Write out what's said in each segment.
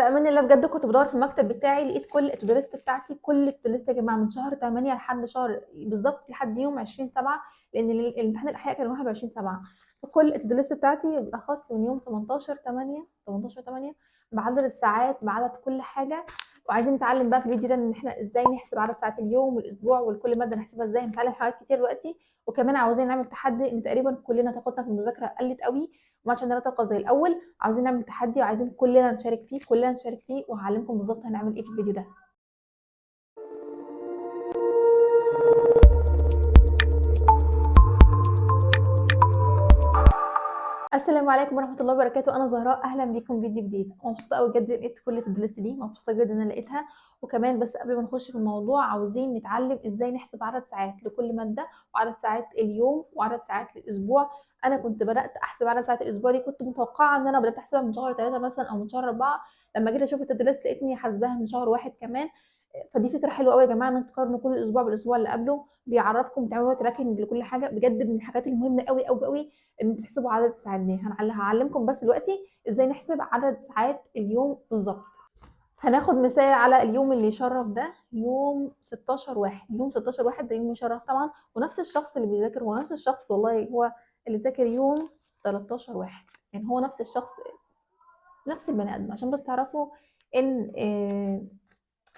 في امان الله بجد كنت بدور في المكتب بتاعي لقيت كل التو ليست بتاعتي، كل التو ليست يا جماعه من شهر 8 لحد شهر بالظبط لحد يوم 20/7، لان الامتحان الاحياء كان 21/7. فكل التو ليست بتاعتي بالاخص من يوم 18/8 بعدد الساعات بعدد كل حاجه. وعايزين نتعلم بقى في الفيديو ده ان احنا ازاي نحسب عدد ساعات اليوم والاسبوع ولكل ماده نحسبها ازاي. هنتعلم حاجات كتير دلوقتي، وكمان عاوزين نعمل تحدي ان تقريبا كلنا طاقتنا في المذاكره قلت قوي وما عادش عندنا طاقه زي الاول. عاوزين نعمل تحدي وعايزين كلنا نشارك فيه وهعلمكم بالظبط هنعمل ايه في الفيديو ده. السلام عليكم ورحمه الله وبركاته، انا زهراء، اهلا بيكم فيديو جديد. مبسوطه قوي بجد لقيت كل التو ليست دي، مبسوطه جدا ان انا لقيتها. وكمان بس قبل ما نخش في الموضوع عاوزين نتعلم ازاي نحسب عدد ساعات لكل ماده وعدد ساعات اليوم وعدد ساعات الاسبوع. انا كنت بدات احسب عدد ساعات الاسبوع دي، كنت متوقعه ان انا بدات احسبها من شهر 3 مثلا او من شهر 4. لما جيت اشوف التو ليست لقيتني حاسباها من شهر واحد كمان. فدي فكره حلوه قوي يا جماعه ان انتوا تقارنوا كل اسبوع بالاسبوع اللي قبله، بيعرفكم تعملوا تراكنج لكل حاجه. بجد من الحاجات المهمه قوي قوي قوي ان انتوا تحسبوا عدد الساعات دي. هعلمكم بس دلوقتي ازاي نحسب عدد ساعات اليوم بالظبط. هناخد مثال على اليوم اللي يشرف ده، يوم 16 واحد. يوم 16 واحد ده يوم يشرف طبعا، ونفس الشخص اللي بيذاكر هو نفس الشخص، والله هو اللي ذاكر يوم 13 واحد. يعني هو نفس الشخص، نفس البني ادم، عشان بس تعرفوا ان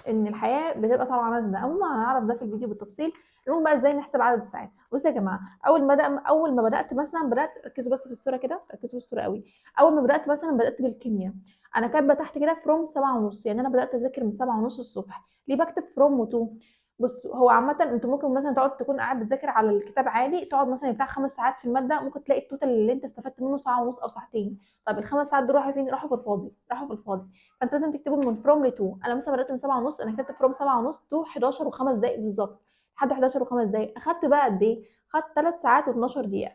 ان الحياه بتبقى طالعه نازله. عموما هنعرف ده في الفيديو بالتفصيل. المهم بقى ازاي نحسب عدد الساعات. بصوا يا جماعه، اول ما بدات مثلا ركزوا بس في الصوره كده، ركزوا في الصوره قوي. اول ما بدات مثلا بدات بالكيمياء. انا كاتبه تحت كده فروم 7:30، يعني انا بدات اذاكر من 7:30 الصبح. ليه بكتب فروم و2؟ بص، هو عامة انت ممكن مثلا تقعد تكون قاعد بتذاكر على الكتاب عادي، تقعد مثلا بتاع 5 ساعات في المادة، ممكن تلاقي التوتال اللي انت استفدت منه ساعة ونص او ساعتين. طب ال5 ساعات دول راحوا فين؟ راحوا في الفاضي، راحوا في الفاضي. فانت لازم تكتبهم من فروم ل2. انا مثلا بدات من 7:30، انا كتبت فروم 7:30 تو 11 و5 دقائق بالظبط، لحد 11 و5 دقائق. اخدت بقى قد ايه؟ خدت 3 ساعات و12 دقيقة.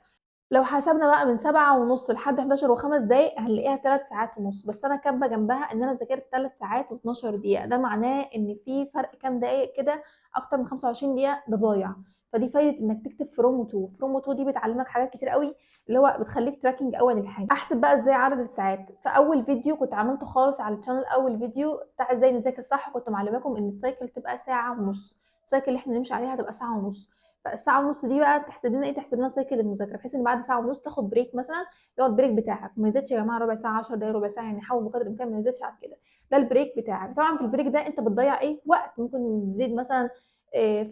لو حسبنا بقى من 7:30 لحد 11 و5 دقايق هنلاقيها 3 ساعات ونص. بس أنا كاتبة جنبها إن أنا ذاكرت 3 ساعات و12 دقيقة، ده معناه إن في فرق كام دقايق كده، أكتر من 25 دقيقة، ده ضايع. فدي فايدة إنك تكتب فروم 2. فروم 2 دي بتعلمك حاجات كتير قوي، اللي هو بتخليك تراكنج أول الحاجة. أحسب بقى إزاي عدد الساعات. في أول فيديو كنت عملته خالص على الشانل، أول فيديو بتاع إزاي نذاكر صح، كنت معلماكم إن السايكل تبقى ساعة ونص. السايكل اللي إحنا نمشي عليها تبقى ساعة ونص. فالساعة ونص دي بقى تحسب لنا ايه؟ تحسب لنا سايكل المذاكرة، بحيث ان بعد ساعة ونص تاخد بريك مثلا، اللي هو البريك بتاعك ما يزيدش يا جماعة ربع ساعة 10 دقايق ربع ساعة، يعني حاول بقدر الامكان ما يزيدش عن كده. ده البريك بتاعك. طبعا في البريك ده انت بتضيع ايه؟ وقت. ممكن تزيد مثلا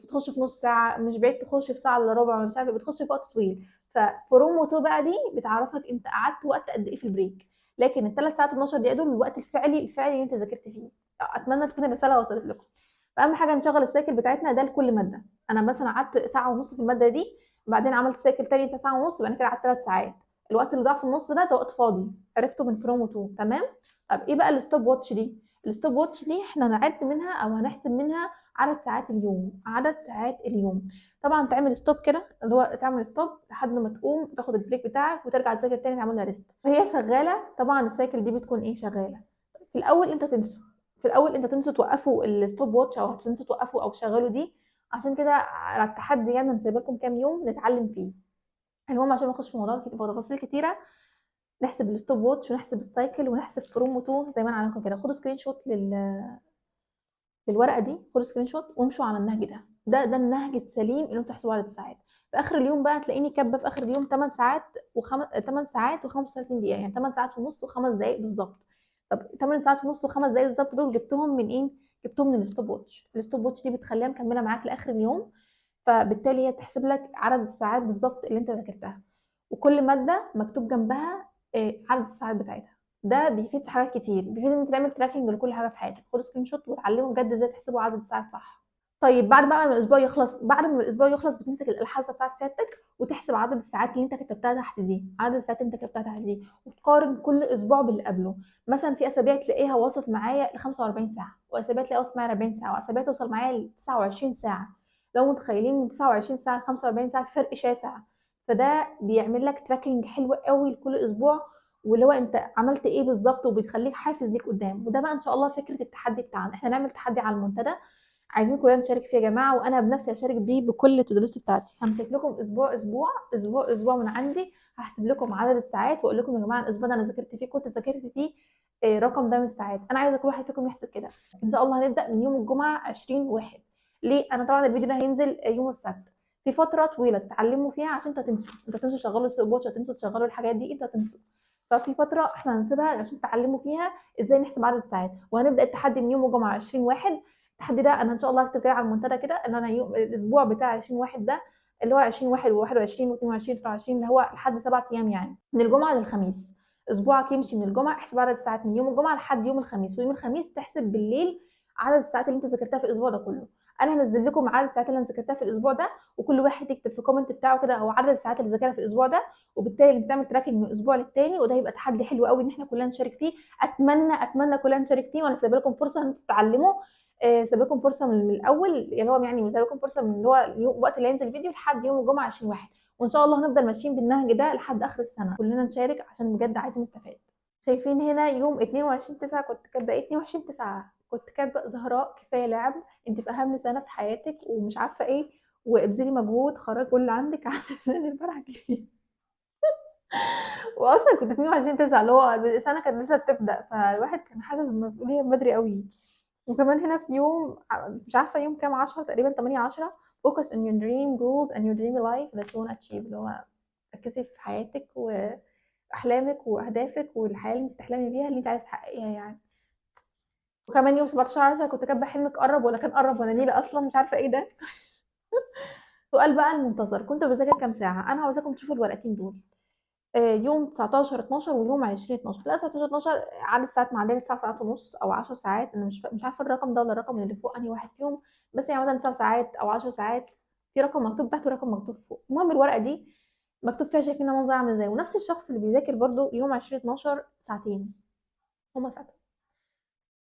تخش في نص ساعة، مش بعيد تخش في ساعة الا ربع، مش عارفة، بتخش في وقت طويل. ففروموتو بقى دي بتعرفك انت قعدت وقت قد ايه في البريك. لكن ال3 ساعات و12 دقيقة دول الوقت الفعلي اللي انت ذاكرت فيه. اتمنى تكون الرسالة وصلت لكم. فاهم حاجة؟ نشغل السايكل بتاعتنا ده لكل مادة. انا مثلا قعدت ساعه ونص في الماده دي، بعدين عملت سايكل تاني بتاع ساعه ونص، بعد كده قعدت 3 ساعات. الوقت اللي ضاع في النص ده وقت فاضي، عرفته من فروم 2. تمام. طب ايه بقى الستوب واتش دي؟ الستوب واتش دي احنا هنعد منها او هنحسب منها عدد ساعات اليوم. عدد ساعات اليوم. طبعا تعمل ستوب كده، اللي هو تعمل ستوب لحد ما تقوم تاخد البريك بتاعك وترجع تذاكر تاني تعملها ريست وهي شغاله. طبعا السايكل دي بتكون ايه؟ شغاله. في الاول انت تنسوا توقفوا الستوب واتش، او تنسوا توقفوا او تشغلوا دي. عشان كده على التحدي، يعني انا سايبه لكم كام يوم نتعلم فيه. المهم عشان ما نخش في موضوعات كتير وتفاصيل كتيره، نحسب الستوب واتش ونحسب السايكل ونحسب فروم 2 زي ما انا علمكم كده. خدوا سكرين شوت للورقه دي، خدوا سكرين شوت وامشوا على النهج ده النهج السليم اللي انتوا تحسبوا عدد الساعات. في اخر اليوم بقى تلاقيني كاتبه في اخر اليوم 8 ساعات 8 ساعات و35 دقيقه، يعني 8 ساعات ونص و5 دقائق بالظبط. طب 8 ساعات ونص و5 دقائق بالظبط دول جبتهم من ايه؟ جبتهم من الستوب واتش. الستوب واتش دي بتخليها مكمله معاك لاخر اليوم، فبالتالي هي تحسب لك عدد الساعات بالظبط اللي انت ذاكرتها. وكل ماده مكتوب جنبها عدد الساعات بتاعتها. ده بيفيد في حاجات كتير، بيفيد ان انت تعمل تراكنج لكل حاجه في حياتك. خد سكرين شوت وتعلموا بجد ازاي تحسبوا عدد الساعات صح. طيب بعد ما الاسبوع يخلص بتمسك الحاسه بتاعت سيادتك وتحسب عدد الساعات اللي انت كتبتها تحت دي، عدد الساعات اللي انت كتبتها تحت دي، وتقارن كل اسبوع باللي قبله. مثلا في اسابيع تلاقيها وصلت معايا ل 45 ساعه، واسابيع تلاقيها وصلت معايا ل 40 ساعه، واسابيع توصل معايا ل 29 ساعه. لو متخيلين من 29 ساعه ل 45 ساعه فرق شاسع. فده بيعمل لك تراكنج حلو قوي لكل اسبوع، واللي هو انت عملت ايه بالظبط، وبيخليك حافز ليك قدام. وده بقى ان شاء الله فكره التحدي بتاعنا. احنا نعمل تحدي على المنتدى، عايزين كلنا نشارك فيه يا جماعه، وانا بنفسي اشارك بيه بكل التو ليست بتاعتي. همسك لكم اسبوع من عندي، هحسب لكم عدد الساعات واقول لكم يا جماعه الاسبوع ده انا ذاكرت فيه، كنت ذاكرت فيه الرقم ده من الساعات. انا عايزه كل واحد فيكم يحسب كده. ان شاء الله هنبدا من يوم الجمعه 20/1. ليه؟ انا طبعا الفيديو ده هينزل يوم السبت، في فتره طويله تتعلموا فيها عشان انتوا تنسوا تشغلوا الستوب واتش، تنسوا تشغلوا الحاجات دي، انتوا تنسوا. ففي فتره احنا هنسيبها عشان تتعلموا فيها ازاي نحسب عدد الساعات. وهنبدا التحدي من يوم الجمعه 20/1. التحدي ده انا ان شاء الله هكتب كده على المنتدى كده ان انا يوم الاسبوع بتاع 20/1 ده اللي هو 20/1 و21 و22 و23 اللي هو لحد 7 ايام، يعني من الجمعه للخميس. اسبوعك يمشي من الجمعه، احسب عدد الساعات من يوم الجمعه لحد يوم الخميس، ويوم الخميس تحسب بالليل عدد الساعات اللي انت ذاكرتها في الاسبوع ده كله. انا هنزل لكم عدد الساعات اللي انا ذاكرتها في الاسبوع ده، وكل واحد يكتب في الكومنت بتاعه كده هو عدد الساعات اللي ذاكرها في الاسبوع ده، وبالتالي بتعمل تراكنج من اسبوع للتاني، وده هيبقى تحدي حلو قوي ان احنا كلنا نشارك فيه. اتمنى كلنا نشارك فيه، وانا سايبه لكم فرصه ان انتوا تتعلموا. سايبه لكم فرصه من الاول، يعني هو يعني سايبه لكم فرصه من اللي هو الوقت اللي هينزل الفيديو لحد يوم الجمعه 20/1. وان شاء الله هنفضل ماشيين بالنهج ده لحد اخر السنه، كلنا نشارك عشان بجد عايزين نستفاد. شايفين هنا يوم 22/9 كنت كاتبه ايه؟ 22/9 كنت كاتبه زهراء كفايه لعب، انت في اهم سنه في حياتك ومش عارفه ايه، وابذلي مجهود خرجي كل اللي عندك عشان الفرح الكبير. واصلا كنت 22/9 اللي هو السنه كانت لسه بتبدا، فالواحد كان حاسس بالمسؤوليه بدري قوي. وكمان هنا في يوم مش عارفه يوم كام، 10 تقريبا، 8/10. focus on your dream goals and your dream life that you wanna achieve، اللي هو ركزي في حياتك واحلامك واهدافك والحياه اللي انت بتحلمي بيها اللي انت عايز تحققيها يعني. وكمان يوم 17/10 كنت كاتبه حلمك قرب ولا كان قرب ولا نيله اصلا مش عارفه ايه ده. سؤال بقى المنتظر، كنت بذاكر كام ساعه؟ انا عاوزاكم تشوفوا الورقتين دول. يوم 19/12 ويوم 20/12. لا 19/12 عدد ساعات معديه 9 ساعات ونص او 10 ساعات، انا مش عارفه الرقم ده ولا الرقم اللي فوق انهي واحد فيهم، بس يعني مثلا 9 ساعات او 10 ساعات. في رقم مكتوب تحت ورقم مكتوب فوق. المهم الورقه دي مكتوب فيها، شايفين المنظر عامل ازاي. ونفس الشخص اللي بيذاكر برضو يوم 20/12 ساعتين، هما ساعتين.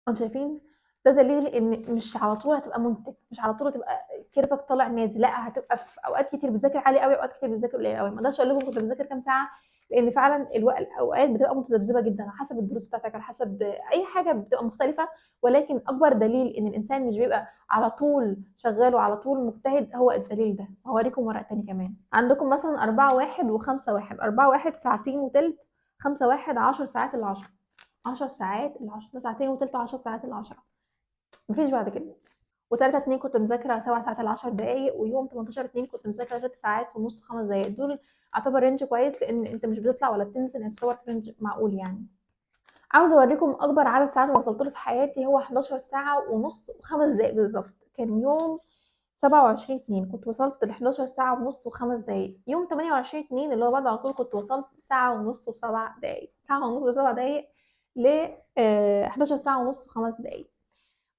انتوا شايفين؟ ده دليل ان مش على طول هتبقى منتج، مش على طول هتبقى كيرفك طالع نازل، لا هتبقى في اوقات كتير بتذاكر عالي قوي، اوقات كتير بتذاكر قليل قوي. ما اقدرش اقول لكم كنت بذاكر كام ساعه، لان فعلا الاوقات بتبقى متذبذبه جدا على حسب الدروس بتاعتك، على حسب اي حاجه بتبقى مختلفه. ولكن اكبر دليل ان الانسان مش بيبقى على طول شغال وعلى طول مجتهد هو الدليل ده. هوريكم ورق تاني كمان. عندكم مثلا 4/1 و5/1. 4/1 ساعتين وتلت، 5/1 10 ساعات الا 10. 10 ساعات الا 10 ده ساعتين وتلت، 10 ساعات الا 10، مفيش بعد كده. و3/2 كنت مذاكرة 7 ساعات ل10 دقايق، ويوم 18/2 كنت مذاكرة 6 ساعات ونص 5 دقايق. دول اعتبر رينج كويس، لان انت مش بتطلع ولا بتنزل، يعتبر في رينج معقول يعني. عاوزة اوريكم اكبر عدد ساعات وصلت له في حياتي، هو 11 ساعة ونص و5 دقايق بالظبط. كان يوم 27/2 كنت وصلت ل 11 ساعة ونص و5 دقايق. يوم 28/2 اللي هو بعد على طول كنت وصلت ساعة ونص و7 دقايق، ساعة ونص و7 دقايق ل 11 ساعة ونص و5 دقايق.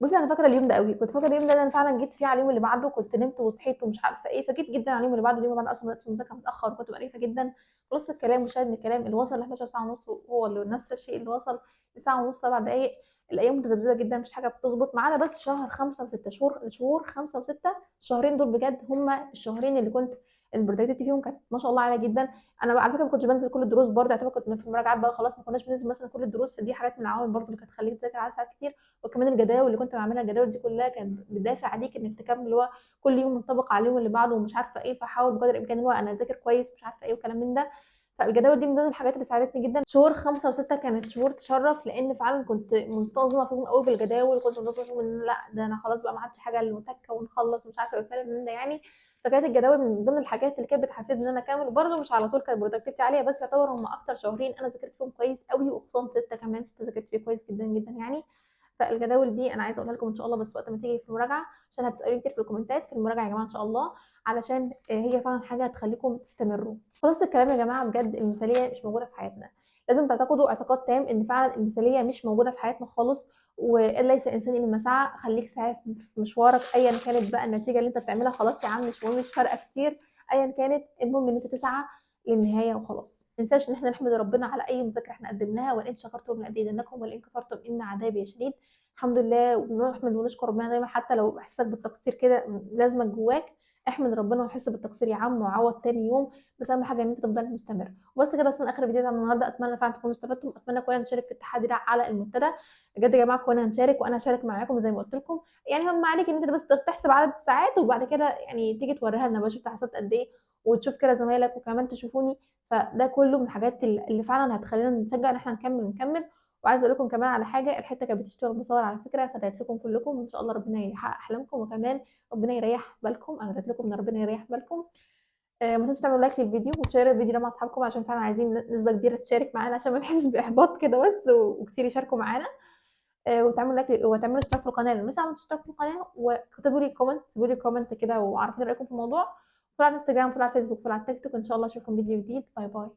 بصي انا فاكره اليوم ده قوي، كنت فاكره اليوم ده انا فعلا جيت فيه على اليوم اللي بعده، كنت نمت وصحيت ومش عارفه ايه، فجيت جدا على اليوم اللي بعده. اليوم اللي بعده اصلا بدات المذاكره متاخر وكنت مقريفه جدا. خلصت الكلام وشاهد من الكلام اللي وصل ل 11 ساعه ونص هو اللي نفس الشيء اللي وصل لساعه ونص 7 دقائق. الايام متذبذبه جدا، مفيش حاجه بتظبط ما عدا بس شهر 5 و6. شهور 5 و6، الشهرين دول بجد هما الشهرين اللي كنت البرودكتيفيتي فيهم كانت ما شاء الله عاليه جدا. انا بقى على فكره ما كنتش بنزل كل الدروس برضه، اعتبر كنت في المراجعات بقى خلاص ما كناش بننزل مثلا كل الدروس، فدي حاجات من العوامل برضه اللي كانت تخليك تذاكر على ساعات كتير. وكمان الجداول اللي كنت بعملها، الجداول دي كلها كانت بتدافع عليك انك تكمل، اللي هو كل يوم منطبق على اليوم اللي بعده ومش عارفه ايه، فحاول بقدر الامكان اللي هو انا اذاكر كويس مش عارفه ايه وكلام من ده. فالجداول دي من ضمن الحاجات اللي ساعدتني جدا. شهور 5 و6 كانت شهور تشرف، لان فعلا كنت منتظمه فيهم قوي بالجداول، كنت منتظمه فيهم ان لا ده انا خلاص بقى ما عادش حاجه المتكه ونخلص مش عارفه ايه وكلام من ده يعني. فكانت الجداول من ضمن الحاجات اللي كانت بتحفزني ان انا اكمل. وبرده مش على طول كانت برودكتيفيتي عاليه، بس يعتبر هم اكتر شهرين انا ذاكرت فيهم كويس قوي، وخصوصا 6 كمان، 6 ذاكرت فيه كويس جدا جدا يعني. فالجداول دي انا عايزه اقولها لكم ان شاء الله، بس وقت ما تيجي في المراجعه، عشان هتسالوني كتير في الكومنتات في المراجعه يا جماعه ان شاء الله، علشان هي فعلا حاجه هتخليكم تستمروا. خلاص الكلام يا جماعه، بجد المثاليه مش موجوده في حياتنا. لازم تعتقدوا اعتقاد تام ان فعلا المثاليه مش موجوده في حياتنا خالص. وليس الانسان الا ما سعى. خليك سعي في مشوارك ايا كانت بقى النتيجه اللي انت بتعملها، خلاص يا عم مش مهم، مش فارقه كتير ايا كانت، المهم ان انت تسعى للنهايه وخلاص. ما ننساش ان احنا نحمد ربنا على اي مذاكره احنا قدمناها، وان شكرتم لازيدنكم ولئن كفرتم ان عذابي شديد. الحمد لله، ونحمد ونشكر ربنا دايما، حتى لو احساسك بالتقصير كده لازمك جواك، احمد ربنا وحس بالتقصير يا عم وعوض تاني يوم. بس اهم حاجه ان انت تفضل مستمر. وبس كده، اصلا اخر فيديو بتاع النهارده. اتمنى فعلا تكونوا استفدتم، اتمنى كلنا نشارك في التحدي ده على المنتدى. بجد يا جماعه كلنا هنشارك، وانا هشارك معاكم زي ما قلت لكم. يعني هم عليك ان انت بس تحسب عدد الساعات، وبعد كده يعني تيجي توريها لنا بقى شفت حسبت قد ايه، وتشوف كده زمايلك وكمان تشوفوني. فده كله من الحاجات اللي فعلا هتخلينا نتشجع ان احنا نكمل. وعايزه اقول لكم كمان على حاجه، الحته كانت بتشتغل بصور على فكره، فدعيت لكم كلكم وان شاء الله ربنا يحقق احلامكم، وكمان ربنا يريح بالكم. انا دعيت لكم ان ربنا يريح بالكم. ما تنسوش تعملوا لايك للفيديو وتشيروا الفيديو ده مع اصحابكم، عشان فعلا عايزين نسبه كبيره تشارك معانا، عشان ما نحسش باحباط كده بس، وكتير يشاركوا معانا. وتعملوا لايك وتعملوا اشتراك في القناه لو لسه عملتوا اشتراك في القناه، وكتبوا لي كومنت، سيبوا لي كومنت كده وعرفوني رايكم في الموضوع. فولو على الانستجرام، فولو على الفيسبوك، فولو على التيك توك. ان شاء الله اشوفكم فيديو جديد. باي باي.